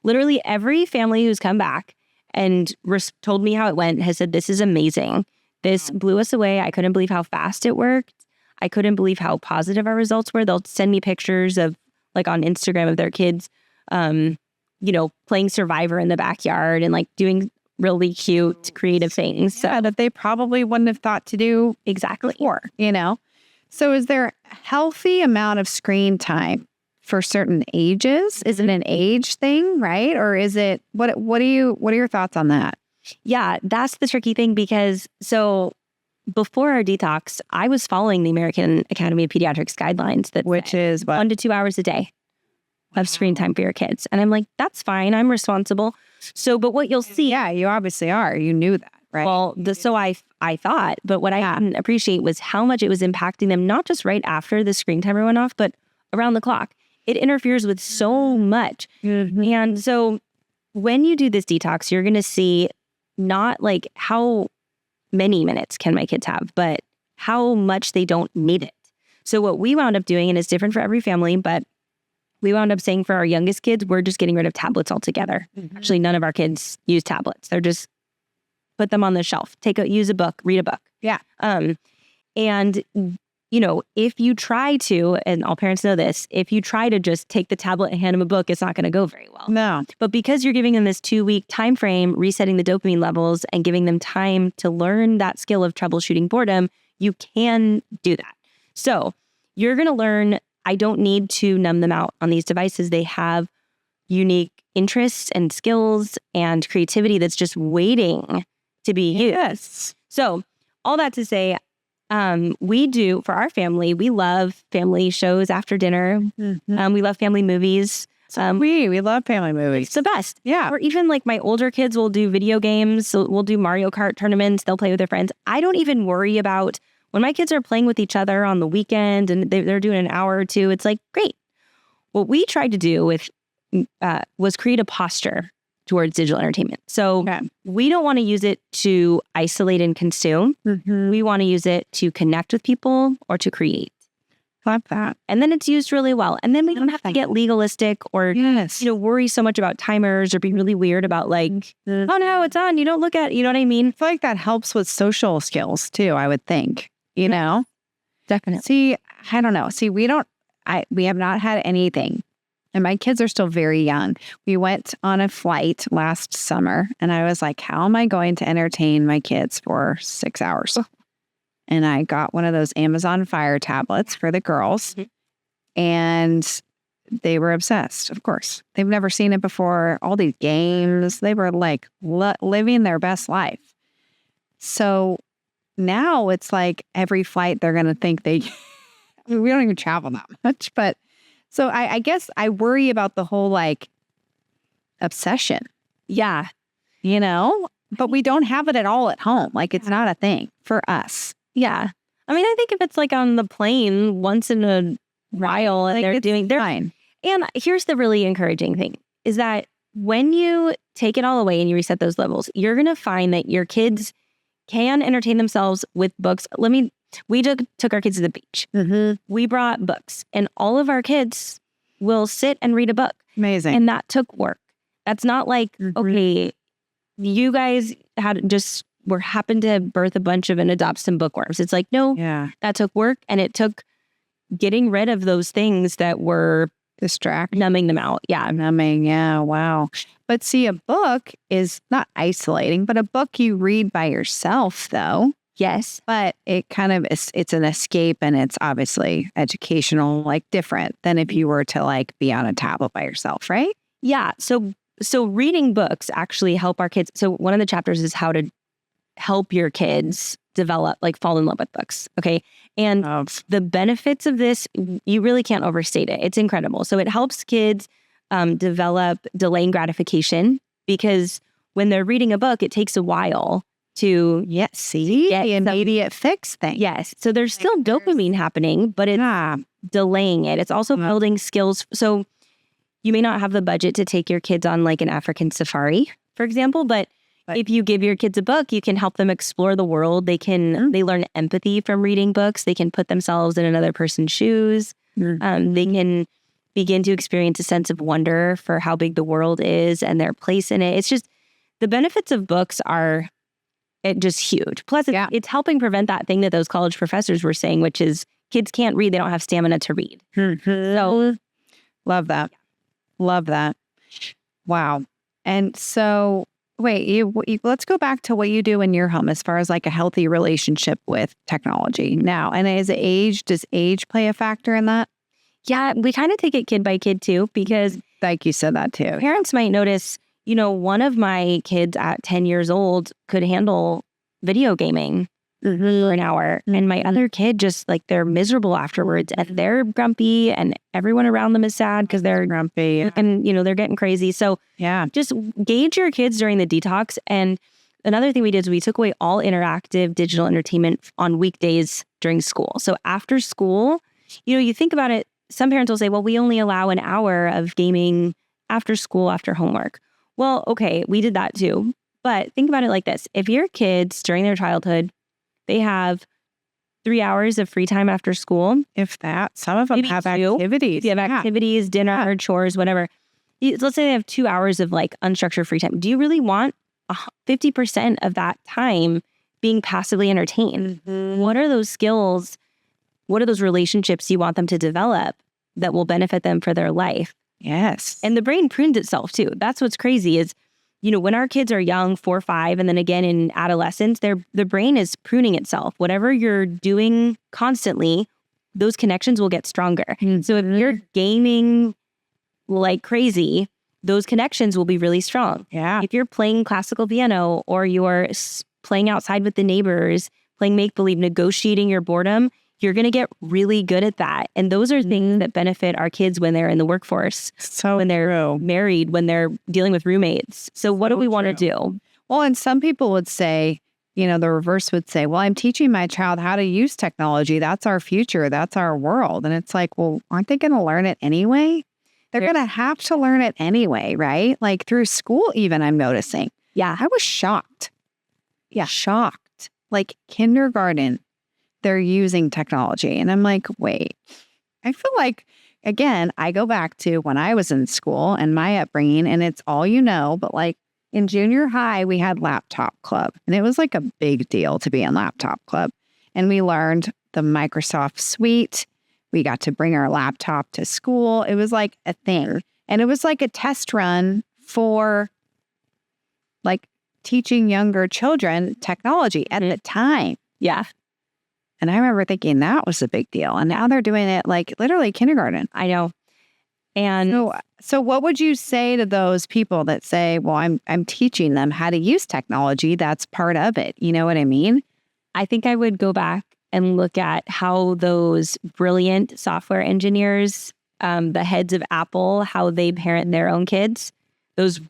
Literally every family who's come back and told me how it went has said, this is amazing. This blew us away. I couldn't believe how fast it worked. I couldn't believe how positive our results were. They'll send me pictures of like on Instagram of their kids, playing Survivor in the backyard and like doing really cute, creative things. Yeah, that they probably wouldn't have thought to do exactly before, So is there a healthy amount of screen time for certain ages? Is it an age thing, right? Or is it, what are your thoughts on that? Yeah, that's the tricky thing because before our detox, I was following the American Academy of Pediatrics guidelines which is what? 1 to 2 hours a day of screen time for your kids. And I'm like, that's fine. I'm responsible. So, but what you'll see. Yeah, you obviously are. You knew that, right? Well, so I thought, but what I didn't appreciate was how much it was impacting them, not just right after the screen timer went off, but around the clock. It interferes with so much. And so when you do this detox, you're going to see not like how many minutes can my kids have, but how much they don't need it. So what we wound up doing, and it's different for every family, but we wound up saying for our youngest kids, we're just getting rid of tablets altogether. Actually, none of our kids use tablets. They're just put them on the shelf, use a book, read a book. Yeah. And if you try to, and all parents know this, if you try to just take the tablet and hand them a book, it's not going to go very well. No. But because you're giving them this 2-week time frame, resetting the dopamine levels and giving them time to learn that skill of troubleshooting boredom, you can do that. So you're going to learn, I don't need to numb them out on these devices. They have unique interests and skills and creativity that's just waiting to be used. Yes. So all that to say, we do, for our family, we love family shows after dinner. We love family movies. We love family movies. It's the best. Yeah. Or even like my older kids will do video games. So we'll do Mario Kart tournaments. They'll play with their friends. I don't even worry about when my kids are playing with each other on the weekend and they're doing an hour or two. It's like, great. What we tried to do was create a posture towards digital entertainment. So we don't want to use it to isolate and consume. We want to use it to connect with people or to create. Love that. And then it's used really well. And then we don't have to get legalistic or worry so much about timers or be really weird about like, oh no, it's on. You don't look at, you know what I mean? I feel like that helps with social skills too, I would think, Definitely. See, I don't know. See, we have not had anything. And my kids are still very young. We went on a flight last summer and I was like, how am I going to entertain my kids for 6 hours? And I got one of those Amazon Fire tablets for the girls. And they were obsessed, of course. They've never seen it before. All these games, they were like living their best life. So now it's like every flight they're going to think we don't even travel that much, but so I guess I worry about the whole like obsession. Yeah. But we don't have it at all at home. Like it's not a thing for us. Yeah. I mean, I think if it's like on the plane once in a while and they're fine. And here's the really encouraging thing is that when you take it all away and you reset those levels, you're going to find that your kids can entertain themselves with books. We took our kids to the beach. We brought books and all of our kids will sit and read a book. Amazing. And that took work. That's not like, okay, you guys happened to birth a bunch of and adopt some bookworms. It's like, no, that took work. And it took getting rid of those things that were numbing them out. Yeah. Numbing. Yeah. Wow. But see, a book is not isolating, but a book you read by yourself though. Yes. but it kind of is, it's an escape, and it's obviously educational, like different than if you were to like be on a tablet by yourself, right? Yeah. So reading books actually help our kids. So one of the chapters is how to help your kids develop, like fall in love with books. Okay. And the benefits of this, you really can't overstate it. It's incredible. So it helps kids develop delaying gratification, because when they're reading a book, it takes a while to the immediate fix thing. Yes. So there's still dopamine happening, but it's delaying it. It's also building skills. So you may not have the budget to take your kids on like an African safari, for example, but if you give your kids a book, you can help them explore the world. They learn empathy from reading books. They can put themselves in another person's shoes. They can begin to experience a sense of wonder for how big the world is and their place in it. It's just, the benefits of books are just huge. Plus, it's helping prevent that thing that those college professors were saying, which is kids can't read. They don't have stamina to read. So, love that. Love that. Wow. And so, wait, let's go back to what you do in your home as far as like a healthy relationship with technology now. And does age play a factor in that? Yeah, we kind of take it kid by kid too, because like you said that too. Parents might notice, one of my kids at 10 years old could handle video gaming for an hour. And my other kid just like, they're miserable afterwards and they're grumpy and everyone around them is sad because they're grumpy and, they're getting crazy. So just gauge your kids during the detox. And another thing we did is we took away all interactive digital entertainment on weekdays during school. So after school, you think about it, some parents will say, well, we only allow an hour of gaming after school, after homework. Well, okay, we did that too. But think about it like this. If your kids during their childhood, they have 3 hours of free time after school. If that, some of them have activities. They have activities, dinner, chores, whatever. Let's say they have 2 hours of like unstructured free time. Do you really want 50% of that time being passively entertained? What are those skills? What are those relationships you want them to develop that will benefit them for their life? Yes. And the brain prunes itself too. That's what's crazy is, when our kids are young, 4 or 5, and then again in adolescence, the brain is pruning itself. Whatever you're doing constantly, those connections will get stronger. So if you're gaming like crazy, those connections will be really strong. Yeah. If you're playing classical piano or you're playing outside with the neighbors, playing make-believe, negotiating your boredom, you're going to get really good at that. And those are things that benefit our kids when they're in the workforce. So when they're married, when they're dealing with roommates. So what do we want to do? Well, and some people would say, the reverse would say, well, I'm teaching my child how to use technology. That's our future. That's our world. And it's like, well, aren't they going to learn it anyway? They're going to have to learn it anyway, right? Like through school, even I'm noticing. Yeah. I was shocked. Yeah. Shocked. Like kindergarten, they're using technology. And I'm like, wait, I feel like, again, I go back to when I was in school and my upbringing, and it's all but like in junior high, we had laptop club, and it was like a big deal to be in laptop club. And we learned the Microsoft suite. We got to bring our laptop to school. It was like a thing. And it was like a test run for like teaching younger children technology at the time. Yeah. And I remember thinking that was a big deal. And now they're doing it like literally kindergarten. I know. And so what would you say to those people that say, well, I'm teaching them how to use technology. That's part of it. You know what I mean? I think I would go back and look at how those brilliant software engineers, the heads of Apple, how they parent their own kids. Those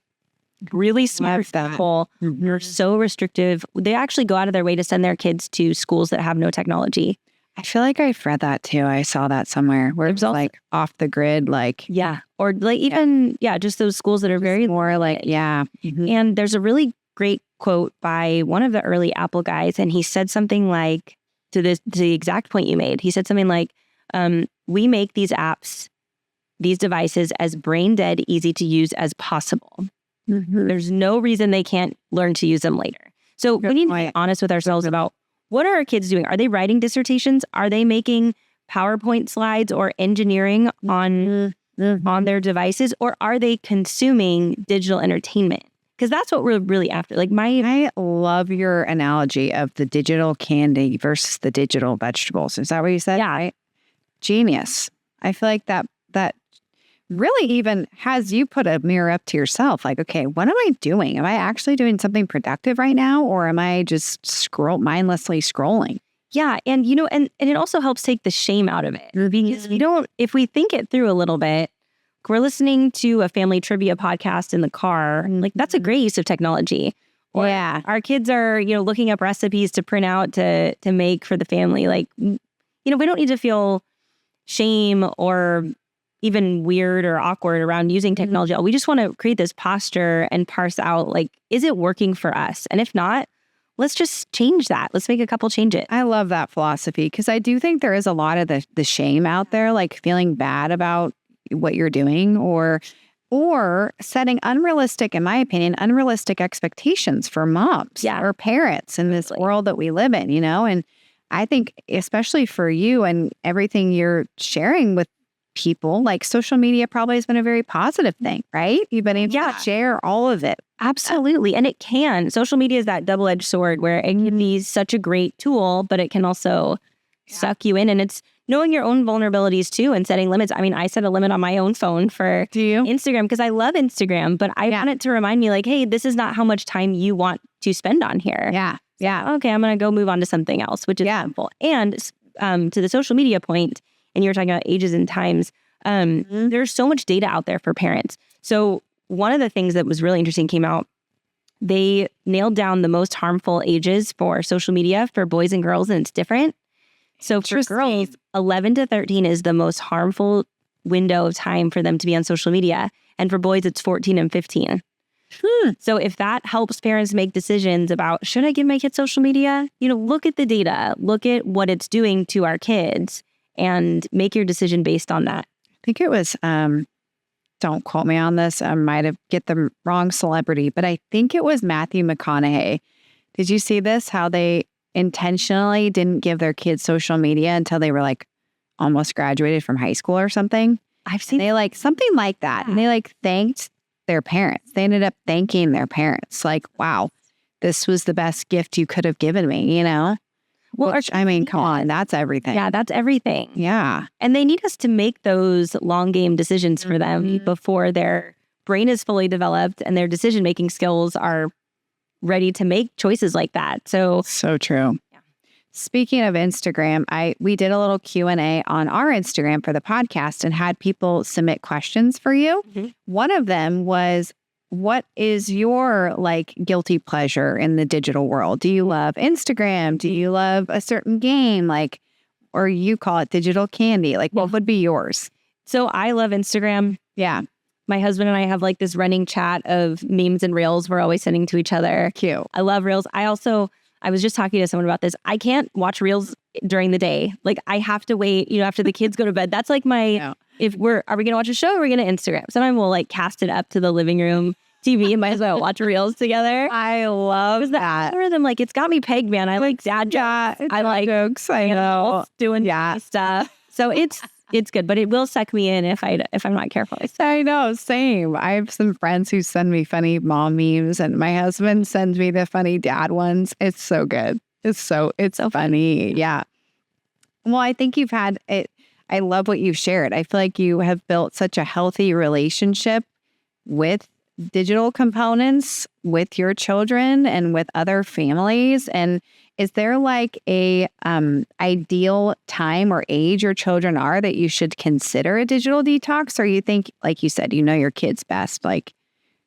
really smart people are so restrictive. They actually go out of their way to send their kids to schools that have no technology. I feel like I've read that too. I saw that somewhere where it's like off the grid, like. Yeah. Or like even, just those schools that are very more like, And there's a really great quote by one of the early Apple guys. And he said something like, to the exact point you made, he said something like, we make these apps, these devices as brain dead, easy to use as possible. There's no reason they can't learn to use them later. So we need to be honest with ourselves about what are our kids doing? Are they writing dissertations? Are they making PowerPoint slides or engineering on their devices? Or are they consuming digital entertainment? Because that's what we're really after. Like I love your analogy of the digital candy versus the digital vegetables. Is that what you said? Yeah. Right? Genius. I feel like that really even has you put a mirror up to yourself. Like, okay, what am I doing? Am I actually doing something productive right now? Or am I just mindlessly scrolling? Yeah. And, and it also helps take the shame out of it. Because if we think it through a little bit, we're listening to a family trivia podcast in the car, like that's a great use of technology. Or our kids are, looking up recipes to print out to make for the family. Like, we don't need to feel shame or even weird or awkward around using technology. We just want to create this posture and parse out, like, is it working for us? And if not, let's just change that. Let's make a couple changes. I love that philosophy because I do think there is a lot of the shame out there, like feeling bad about what you're doing or setting unrealistic, in my opinion, unrealistic expectations for moms or parents in this world that we live in, And I think especially for you and everything you're sharing with people, like social media probably has been a very positive thing, right? You've been able to share all of it. Absolutely. And it can. Social media is that double-edged sword where it can be such a great tool, but it can also suck you in. And it's knowing your own vulnerabilities too and setting limits. I mean, I set a limit on my own phone for Instagram because I love Instagram, but I want it to remind me like, hey, this is not how much time you want to spend on here. Yeah. Okay, I'm going to go move on to something else, which is simple. And to the social media point, and you were talking about ages and times, there's so much data out there for parents. So one of the things that was really interesting came out, they nailed down the most harmful ages for social media for boys and girls, and it's different. So for girls, 11 to 13 is the most harmful window of time for them to be on social media. And for boys, it's 14 and 15. So if that helps parents make decisions about, should I give my kids social media? Look at the data, look at what it's doing to our kids and make your decision based on that. I think it was, don't quote me on this. I might have get the wrong celebrity, but I think it was Matthew McConaughey. Did you see this? How they intentionally didn't give their kids social media until they were like almost graduated from high school or something. I've seen they something like that. And they thanked their parents. They ended up thanking their parents. Like, wow, this was the best gift you could have given me, Well, which, I mean, come on, that's everything. Yeah, that's everything. Yeah. And they need us to make those long game decisions for them before their brain is fully developed and their decision-making skills are ready to make choices like that. So true. Yeah. Speaking of Instagram, we did a little Q&A on our Instagram for the podcast and had people submit questions for you. One of them was, what is your guilty pleasure in the digital world? Do you love Instagram? Do you love a certain game? Or you call it digital candy? What would be yours? So I love Instagram. Yeah. My husband and I have this running chat of memes and reels we're always sending to each other. Cute. I love reels. I was just talking to someone about this. I can't watch reels during the day. I have to wait, after the kids go to bed. That's my, are we going to watch a show or are we going to Instagram? Sometimes we'll cast it up to the living room TV and might as well watch reels together. I love that. Algorithm, it's got me pegged, man. I like dad jokes. I like jokes. I know. Doing stuff. So it's good, but it will suck me in if I'm not careful. I know, same. I have some friends who send me funny mom memes, and my husband sends me the funny dad ones. It's so good. It's so funny. Yeah. Well, I think you've had it. I love what you've shared. I feel like you have built such a healthy relationship with digital components with your children and with other families. And is there a ideal time or age your children are that you should consider a digital detox? Or you think, like you said, your kids best,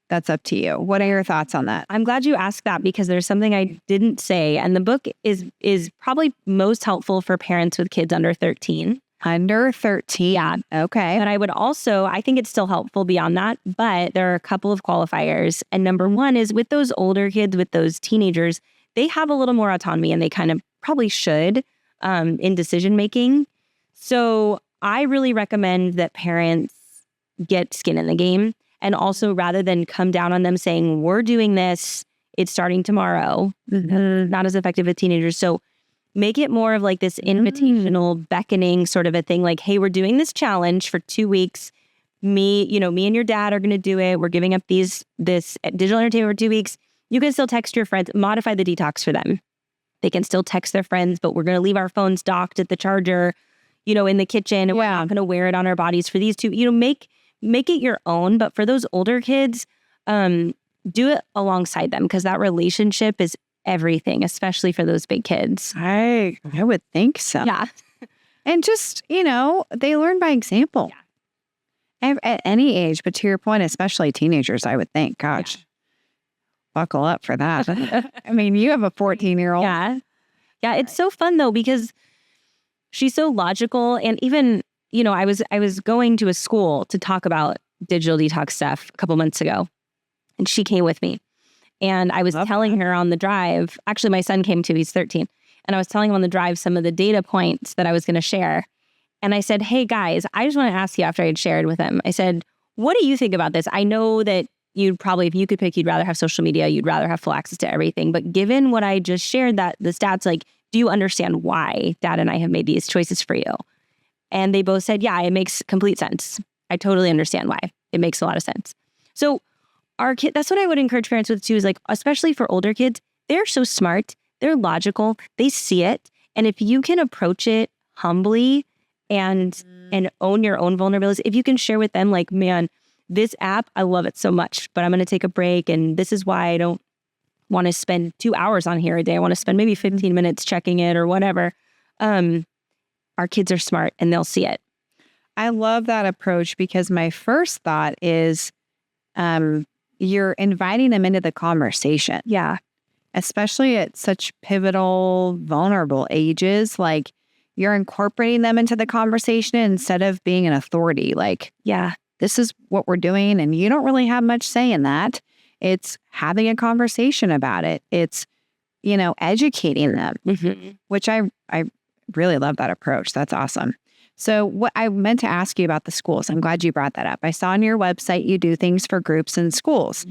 that's up to you. What are your thoughts on that? I'm glad you asked that because there's something I didn't say. And the book is probably most helpful for parents with kids under 13. Under 13. Yeah. Okay. But I think it's still helpful beyond that. But there are a couple of qualifiers. And number one is with those older kids, with those teenagers, they have a little more autonomy and they kind of probably should in decision making. So I really recommend that parents get skin in the game. And also rather than come down on them saying, we're doing this, it's starting tomorrow, not as effective with teenagers. So make it more of this invitational beckoning sort of a thing. Hey, we're doing this challenge for 2 weeks. me and your dad are going to do it. We're giving up this digital entertainment for 2 weeks. You can still text your friends, modify the detox for them. They can still text their friends, but we're going to leave our phones docked at the charger, in the kitchen. And we're not going to wear it on our bodies for these two. Make it your own. But for those older kids, do it alongside them, because that relationship is everything, especially for those big kids. I would think so. Yeah. And just, they learn by example. Yeah. At any age, but to your point, especially teenagers, I would think, gosh, buckle up for that. I mean, you have a 14-year-old. Yeah. Yeah. It's so fun though, because she's so logical. And even, I was going to a school to talk about digital detox stuff a couple months ago, and she came with me. And I was telling her on the drive, actually my son came too, he's 13. And I was telling him on the drive some of the data points that I was going to share. And I said, hey guys, I just want to ask you, after I had shared with him, I said, what do you think about this? I know that you'd probably, if you could pick, you'd rather have social media, you'd rather have full access to everything. But given what I just shared, that the stats, do you understand why Dad and I have made these choices for you? And they both said, yeah, it makes complete sense. I totally understand why. It makes a lot of sense. So our kid, that's what I would encourage parents with too, is especially for older kids, they're so smart, they're logical, they see it. And if you can approach it humbly and own your own vulnerabilities, if you can share with them, man, this app, I love it so much, but I'm going to take a break. And this is why I don't want to spend 2 hours on here a day. I want to spend maybe 15 minutes checking it or whatever. Our kids are smart and they'll see it. I love that approach, because my first thought is you're inviting them into the conversation. Yeah. Especially at such pivotal, vulnerable ages. You're incorporating them into the conversation instead of being an authority. Yeah, this is what we're doing, and you don't really have much say in that. It's having a conversation about it. It's, educating them, which I really love that approach. That's awesome. So what I meant to ask you about the schools, I'm glad you brought that up. I saw on your website you do things for groups and schools.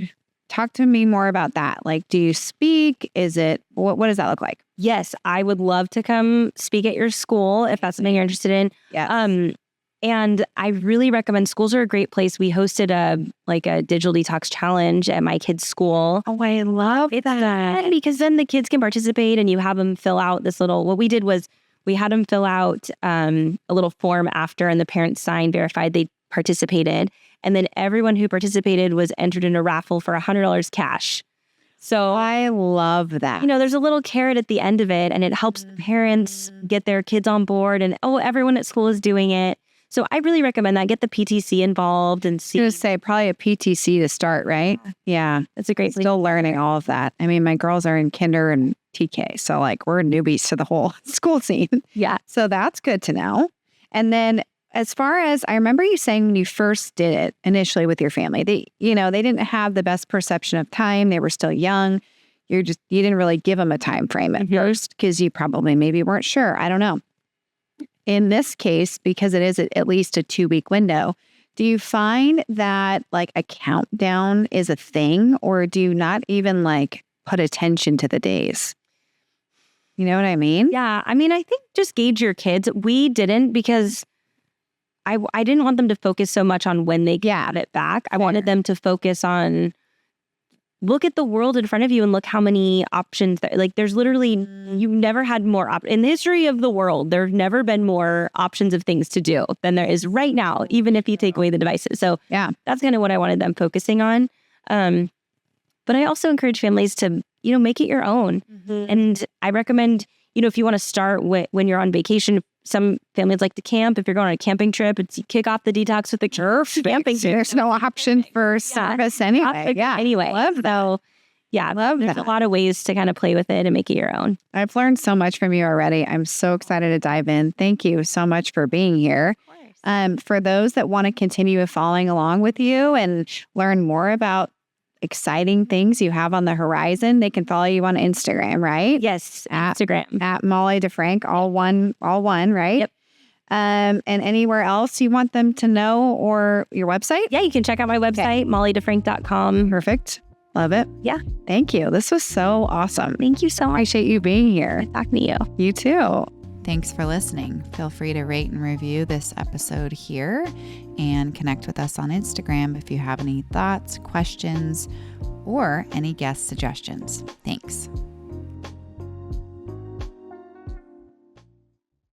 Talk to me more about that. Do you speak? Is it, what does that look like? Yes, I would love to come speak at your school if that's something you're interested in. Yes. And I really recommend, schools are a great place. We hosted a digital detox challenge at my kids' school. Oh, I love that. Because then the kids can participate and you have them fill out this what we did was we had them fill out a little form after, and the parents signed, verified they participated. And then everyone who participated was entered in a raffle for $100 cash. So I love that. There's a little carrot at the end of it, and it helps parents get their kids on board, and everyone at school is doing it. So I really recommend that. Get the PTC involved and see. I was going to say probably a PTC to start, right? Yeah. It's a great place. Still learning all of that. I mean, my girls are in kinder and TK. So we're newbies to the whole school scene. Yeah. So that's good to know. And then as far as, I remember you saying when you first did it initially with your family, they didn't have the best perception of time. They were still young. You didn't really give them a time frame at first, because you probably maybe weren't sure. I don't know. In this case, because it is at least a 2-week window, do you find that a countdown is a thing, or do you not even put attention to the days? You know what I mean? Yeah. I mean, I think just gauge your kids. We didn't, because I didn't want them to focus so much on when they got it back. I wanted them to focus on, look at the world in front of you and look how many options there's literally, you've never had more in the history of the world. There've never been more options of things to do than there is right now, even if you take away the devices. So yeah, that's kind of what I wanted them focusing on. But I also encourage families to, make it your own. And I recommend, if you want to start when you're on vacation, some families like to camp. If you're going on a camping trip, it's kick off the detox with the camping. There's no option for service anyway. Yeah. Anyway. Love that. Yeah. There's a lot of ways to kind of play with it and make it your own. I've learned so much from you already. I'm so excited to dive in. Thank you so much for being here. Of course. For those that want to continue following along with you and learn more about exciting things you have on the horizon, they can follow you on Instagram, right? Yes, Instagram. At Molly DeFrank, all one, right? Yep. And anywhere else you want them to know, or your website? Yeah, you can check out my website, mollydefrank.com. Perfect. Love it. Yeah. Thank you. This was so awesome. Thank you so much. Appreciate you being here. Talking to you. You too. Thanks for listening. Feel free to rate and review this episode here and connect with us on Instagram if you have any thoughts, questions, or any guest suggestions. Thanks.